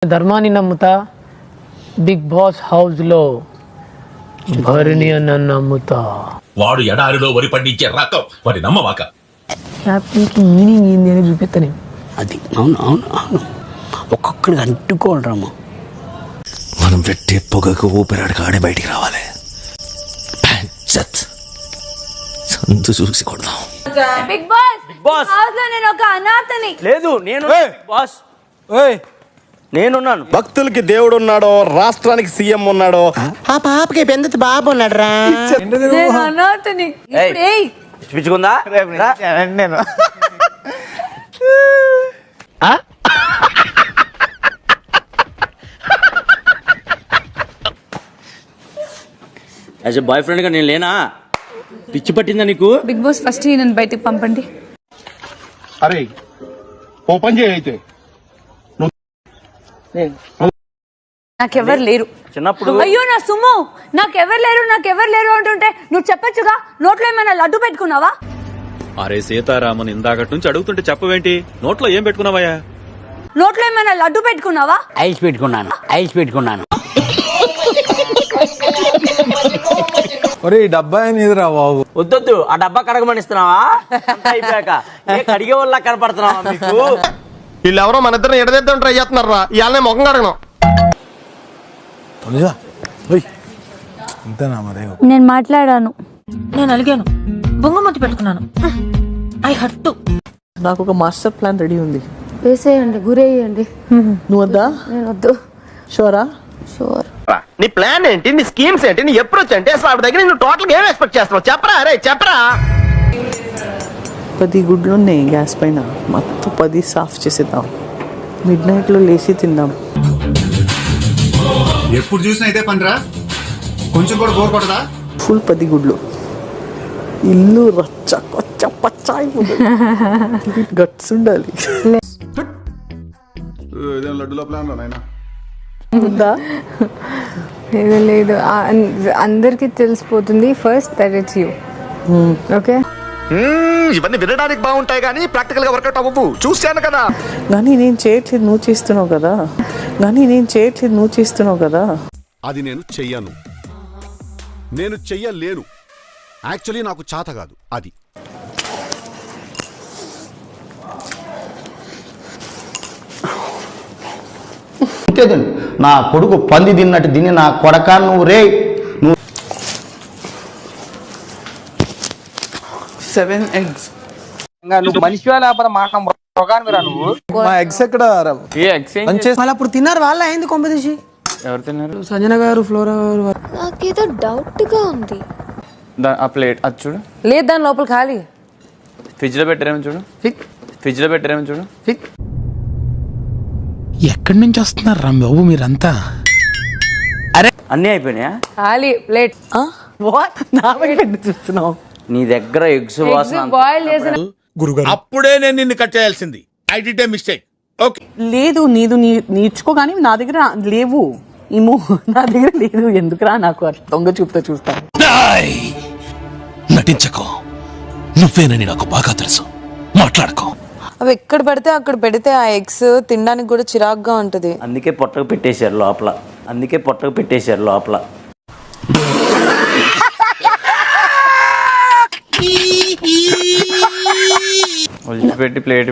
ధర్మాన్ని నమ్ముతా, big boss house లో భరణి అన్న నమ్ముతా. వాడు ఎడారిలో వరి పండించే రకం, వాడి నమ్మవాక. క్యాప్టెన్కి మీనింగ్ ఏంది అని చూపిస్తాను. అది అవును అవును అవును ఒక్కొక్కడికి అంటుకోవడము. మనం పెట్టే పొగకు ఊపిరాడికి ఆడే బయటికి రావాలి. సందు చూసి కొడదాం. బిగ్ బాస్ హౌస్ లో నేను ఒక అనాథని. లేదు నేను బాస్, నేనున్నాను. భక్తులకి దేవుడు ఉన్నాడో, రాష్ట్రానికి సీఎం ఉన్నాడో, ఆ పాపకి పెందతి బాబు ఉన్నాడు రా. నేను అనాథని. పిచ్చుకుందా నేను యాజ్ ఎ బాయ్ ఫ్రెండ్ గా నేను లేనా? పిచ్చి పట్టిందా నీకు? బిగ్ బాస్ ఫస్ట్ నన్ను బయటికి పంపండి. అరే ఓపెన్ చేయి అయితే. నాకెవరు లేరు చిన్నప్పుడు. అయ్యో నా సుమ్ము, నాకెవరు లేరు అంటుంటే నువ్వు చెప్పొచ్చుగా. నోట్లో ఏమైనా లడ్డు పెట్టుకున్నావా? అరే సీతారామన్, ఇందాకటి నుంచి అడుగుతుంటే చెప్పవేంటి? నోట్లో ఏం పెట్టుకున్నావయ్యా? నోట్లో ఏమైనా లడ్డు పెట్టుకున్నావా? ఐస్ పెట్టుకున్నాను. ఒరే డబ్బా ఏదిరా బాబు? వద్దొద్దు, ఆ డబ్బా కడగమనిస్తున్నావా? అయిపోయాక కడిగే వాళ్ళ కనపడుతున్నావా మీకు? వీళ్ళు ఎవరో మన ఇద్దరు ఎడదిద్దాం ట్రై చేస్తున్నారా? ఇవాళ ముఖం కడగను. అంతేనా మరి? నేను మాట్లాడాను, నేను అలిగాను, బొంగమతి పెట్టుకున్నాను. ఐ హట్టు. నాకు ఒక మాస్టర్ ప్లాన్ రెడీ ఉంది. వేసేయండి, గురేయండి. నువ్వు వద్దా? నేను వద్దు. షూరా? షూర్. నీ ప్లాన్ ఏంటి? నీ స్కీమ్స్ ఏంటి? నీ అప్రోచ్ ఏంటి? అసలు ఆవిడ దగ్గర నువ్వు టోటల్ ఏం ఎక్స్పెక్ట్ చేస్తున్నావు? చెప్పరా అరే చెప్పరా. 10 గుడ్లు ఉన్నాయి గ్యాస్ పైన, మొత్తం 10 సాఫ్ చేసేద్దాం. మిడ్ నైట్ లో లేచి తిందాం. ఎప్పుడు చూసినా అయితే పనిరా, కొంచెం కూడా బోర్ కొట్టదా? ఫుల్ 10 గుడ్లు, ఇల్లు రచ్చ కొచ్చ పచ్చ అయిపోతుంది. గట్స్ ఉండాలి. లడ్డులో ప్లాన్ రా నాయనా. ఉందా? లేదు, అందరికి తెలిసిపోతుంది first that it's you. Okay, ఇవన్నీ వినడానికి బాగుంటాయి కానీ ప్రాక్టికల్ గా వర్కౌట్ అవ్వవు. చూశాను కదా. కానీ నేను చేయట్లేదు, నువ్వు చేస్తున్నావు కదా. అది నేను చెయ్యను, నేను చెయ్యలేను. యాక్చువల్లీ నాకు చేత కాదు అది. నా కొడుకు పంది తిన్నట్టు తిని నా కొడక నువ్వు రే. 7 eggs. నువ్వు మనిషి లేకపోతే మాట నువ్వు. మా ఎగ్స్ ఎక్కడ? అప్పుడు తిన్నారు వాళ్ళ అయింది కొంపదీసి. ఎవరు తిన్నారు? సంజన గారు, ఫ్లోరా గారు. నాకేదో డౌట్ గా ఉంది. ఆ ప్లేట్ అది చూడు. లేదు, దాని లోపల ఖాళీ. ఫ్రిడ్జ్ లో పెట్టారేమో చూడు. ఎక్కడి నుంచి వస్తున్నారు రా బాబు మీరంతా? అరే అన్నీ అయిపోయినాయా? ఖాళీ ప్లేట్. నా వైపు చూస్తున్నావు? నీ దగ్గర ఎగ్స్ వాసన. బాయిల్ చేసిన అప్పుడే నేను నిన్ను కట్ చేయాల్సింది. I did a mistake. Okay, లేదు, నీదు నేర్చుకో, కానీ నా దగ్గర లేవు. ఏమో నా దగ్గర లేదు. ఎందుకురా నాకు దొంగ చూపుతా చూస్తాను. నటించకో, నువ్వేనని నాకు బాగా తెలుసు. మాట్లాడుకో. అవి ఎక్కడ పడితే అక్కడ పెడితే ఆ ఎగ్స్ తినడానికి కూడా చిరాగ్గా ఉంటది. అందుకే పొట్టకు పెట్టేశారు లోపల. పెట్టి ప్లేట్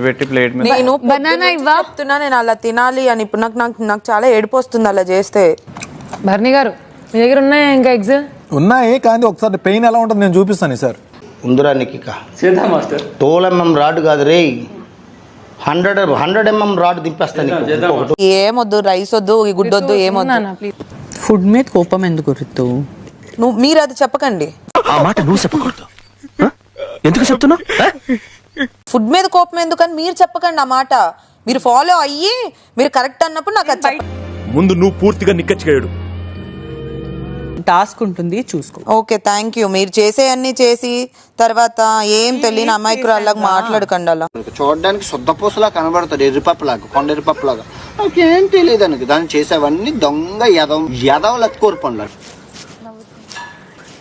మీద నేను బనానా చెప్తున్నా, నేను అలా తినాలి అని. ఇప్పుడు నాకు చాలా ఏడుపు వస్తుంది అలా చేస్తే. భరణి గారు, మీ దగ్గర ఉన్నాయా ఇంకా ఎగ్స్? ఉన్నాయి, కానీ ఒకసారి పెయిన్ ఎలా ఉంటుంది నేను చూపిస్తాను సార్. ఉందిరా నిక్కిక. మాస్టర్ 12 mm రాడ్ కాదు రే, 100 mm రాడ్ దింపేస్తాను. ఏమొద్దు, రైస్ వద్దు, ఈ గుడ్డొద్దు, ఏమొద్దు. ఫుడ్ మీద కోపం ఎందుకు రితు? మీరు అది చెప్పకండి. ఆ మాట నువ్వు చెప్పకూడదు. ఎందుకు చెప్తున్నావు? ఫుడ్ మీద కోపం ఎందుకని మీరు చెప్పకండి ఆ మాట. మీరు ఫాలో అయ్యి మీరు కరెక్ట్ అన్నప్పుడు నాకు అది ముందు నువ్వు పూర్తిగా నిక్కచ్చిగాడు. టాస్క్ ఉంటుంది, చూసుకో. Okay, thank you. మీరు చేసే అన్ని చేసి తర్వాత ఏం తెలియని అమాయకురాల్లాగా మాట్లాడకండి అలా. చూడడానికి శుద్ధపూసలా కనబడతాడు, ఎర్రిపప్పులాగా, కొండ ఎర్రిపప్పులాగా. నాకేం తెలియదు అనుకు దాన్ని చేసేవన్నీ దొంగ యదవుల కోరు పనులు.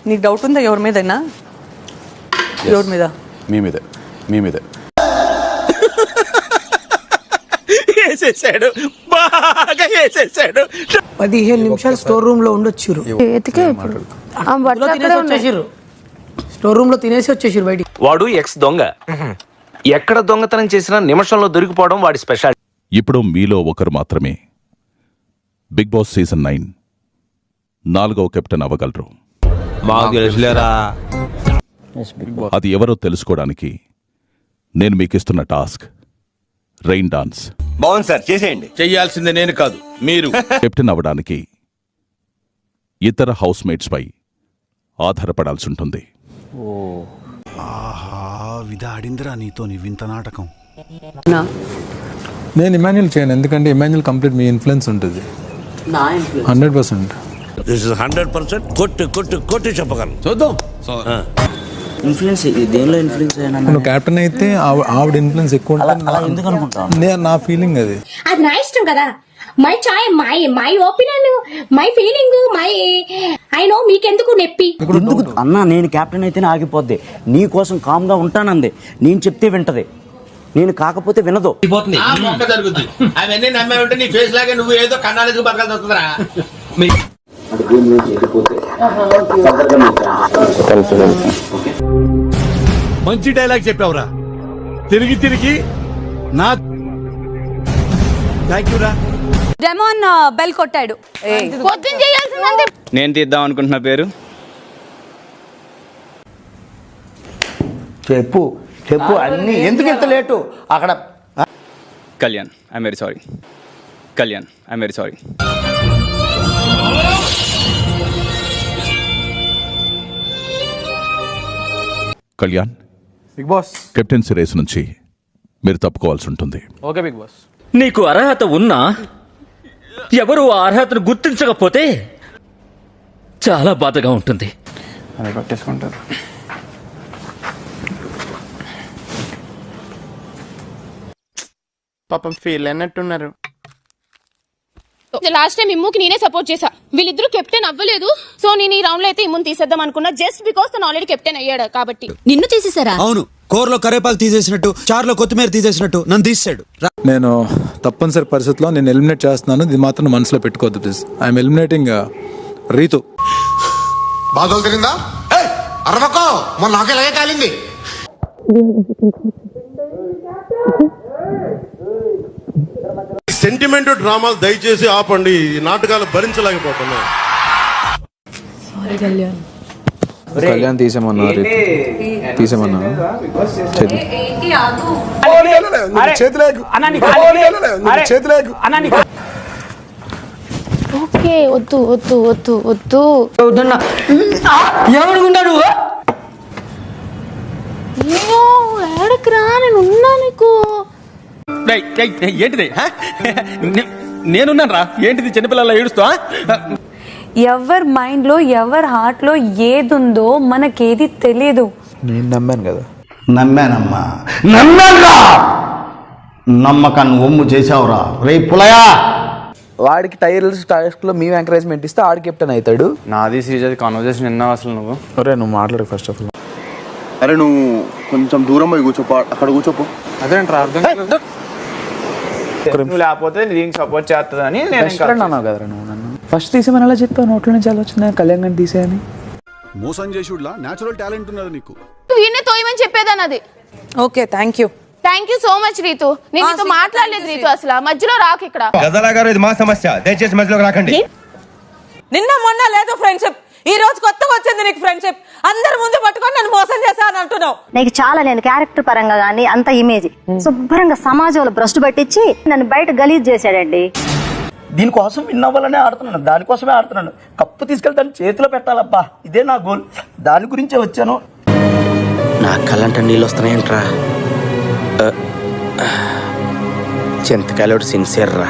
నీకు డౌట్ ఉందా ఎవరి మీదైనా? ఎవరి మీద? మీ మీదే వేసేసాడు, బాగా వేసేసాడు. 15 నిమిషాలు స్టోర్ రూమ్ లో ఉండొచ్చు. స్టోర్ రూమ్ లో తినేసి వచ్చేసారు బయటికి. వాడు ఎక్స్ దొంగ. ఎక్కడ దొంగతనం చేసినా నిమిషంలో దొరికిపోవడం వాడి స్పెషాలిటీ. ఇప్పుడు మీలో ఒకరు మాత్రమే బిగ్ బాస్ సీజన్ 9 4వ కెప్టెన్ అవ్వగలరు. అది ఎవరో తెలుసుకోవడానికి నేను మీకిస్తున్న టాస్క్ రెయిన్ డాన్స్. బాగుంది సార్, చేసేయండి. చెయ్యాల్సింది నేను కాదు, మీరు. కెప్టెన్ అవ్వడానికి ఇతర హౌస్ మేట్స్ పై ఆధారపడాల్సి ఉంటుంది. విధాడిందిరా నీతో నీ వింత నాటకం. నేను ఇమాన్యుల్ చేయను, ఎందుకంటే ఇమాన్యుల్ కంప్లీట్ మీ ఇన్ఫ్లుయెన్స్ ఉంటుంది 100%. 100% కొట్టి చెప్పగలను. చూద్దాం. ఇన్ఫ్లుయెన్స్ దేనిలో ఇన్ఫ్లుయెన్స్ అయినా నువ్వు కెప్టెన్ అయితే ఆవిడ ఇన్ఫ్లుయెన్స్ ఎక్కువ ఉంటుంది. నా ఫీలింగ్ అది. అది నా ఇష్టం కదా. My chai, my opinion, my feeling, I know. మీకెందుకు నొప్పి? ఎందుకు అన్నా, నేను కెప్టెన్ అయితే ఆగిపోద్ది. నీ కోసం కామ్ గా ఉంటానంది. నేను చెప్తే వింటది, నేను కాకపోతే వినదు. జరుగుతుంది. అవన్నీ నమ్మే ఉంటే నీ ఫేస్ లాగే నువ్వు ఏదో కన్నాలకు బతకాల్సి వస్తుందిరా. మంచి డైలాగ్ చెప్పావురా. తిరిగి నా థ్యాంక్ యూ రా. డెమోన్ బెల్ కొట్టాడు. నేను తీద్దాం అనుకుంటున్న పేరు చెప్పు అన్ని. ఎందుకు ఇంత లేటు అక్కడ? Kalyan, I'm very sorry. Kalyan, I'm very sorry. Kalyan, Bigg Boss captaincy race నుంచి మీరు తప్పుకోవాల్సి ఉంటుంది. Okay Bigg Boss. నీకు అర్హత ఉన్నా ఎవరు ఆ అర్హతను గుర్తించకపోతే చాలా బాధగా ఉంటుంది. అది పట్టేసుకుంటారు. పాపం ఫీల్ అన్నట్టున్నారు. లాస్ట్ టైం ఇమ్ముకి నేనే సపోర్ట్ చేశా. వీళ్ళిద్దరూ కెప్టెన్ అవ్వలేదు, సో నేను ఈ రౌండ్ లో అయితే ఇమ్ముని తీసేద్దాం అనుకున్నా. జస్ట్ బికాస్ తను ఆల్రెడీ కెప్టెన్ అయ్యాడు కాబట్టి. నిన్ను తీసేసారా? అవును, కూరలో కరేపాకు తీసేసినట్టు, చారులో కొత్తిమీర తీసేసినట్టు నన్ను తీసాడు. నేను తప్పనిసరి పరిస్థితిలో నేను ఎలిమినేట్ చేస్తున్నాను. ఇది మాత్రం మనసులో పెట్టుకోవద్దు ప్లీజ్. I'm eliminating Ritu. బాధలు తిరిందా? అరవకో, మొన్న నాకు ఎలాగే కాలింది. సెంటిమెంట్ డ్రామాలు దయచేసి ఆపండి. ఈ నాటకాలు భరించలేకపోతున్నా. కళ్యాణ్ తీసేమన్నా, తీసేమన్నా ఓకే, వద్దు వద్దు వద్దు వద్దు. ఏమనుకుంటాడు? ఏడకరా, నేను ఉన్నా నీకు. ఏంటిది? నేనున్నాను రా. ఏంటిది చిన్నపిల్లల ఏడుస్తా? ఎవరి మైండ్ లో, ఎవరి హార్ట్ లో ఏదుందో మనకేది తెలియదు. నేను నమ్మాను కదా. నమ్మానమ్మా, నమ్మకాన్ని ఒమ్ము చేసావురా రే పులయా. వాడికి టైర్స్ టాస్క్ లో మేము ఎంకరేజ్మెంట్ ఇస్తే ఆడు కెప్టెన్ అవుతాడు. నాది శ్రీజాది కాన్వర్జేషన్ విన్నావు అసలు నువ్వు? అరే నువ్వు మాట్లాడు ఫస్ట్ ఆఫ్ ఆల్. అరే నువ్వు కొంచెం దూరం పోయి కూర్చోపో, అక్కడ కూర్చోపో. అదే అర్థం నువ్వు లేకపోతే దీనికి సపోర్ట్ చేస్తుందని అన్నావు కదరా నువ్వు. నన్ను ఫస్ట్ తీసేమని అలా చెప్పావు, నోట్లో నుంచి అలా వచ్చింది కళ్యాణ్ గారిని తీసేయని. మోసం చేసిలా నేచురల్ టాలెంట్ ఉన్నది నీకు. వీడిని తోయమని చెప్పేదాన్ని. Okay, thank you. Thank you so much Rithu. నేను నీతో మాట్లాడలేదు రీతు, అసలు మధ్యలో రాకు ఇక్కడ. గజాలా గారు, ఇది మా సమస్య, దయచేసి మధ్యలోకి రాకండి. నిన్న మొన్న లేదు ఫ్రెండ్షిప్, ఈ రోజు కొత్తగా వచ్చింది నీకు ఫ్రెండ్షిప్. అందరి ముందు పట్టుకొని నన్ను మోసం చేశాను అంటున్నావు. నీకు చాలా, నేను క్యారెక్టర్ పరంగా గానీ అంత ఇమేజ్ శుభ్రంగా సమాజంలో భ్రష్టు పట్టించి నన్ను బయట గలీజ్ చేశాడండి. దీనికోసం విన్ అవ్వాలనే ఆడుతున్నాను, దానికోసమే ఆడుతున్నాను. కప్పు తీసుకెళ్లి దాన్ని చేతిలో పెట్టాలబ్బా, ఇదే నా గోల్. దాని గురించే వచ్చాను. నా కళ్ళంట నీళ్ళు వస్తున్నాయంట్రా. చింతకాయలు సిన్సియర్ రా.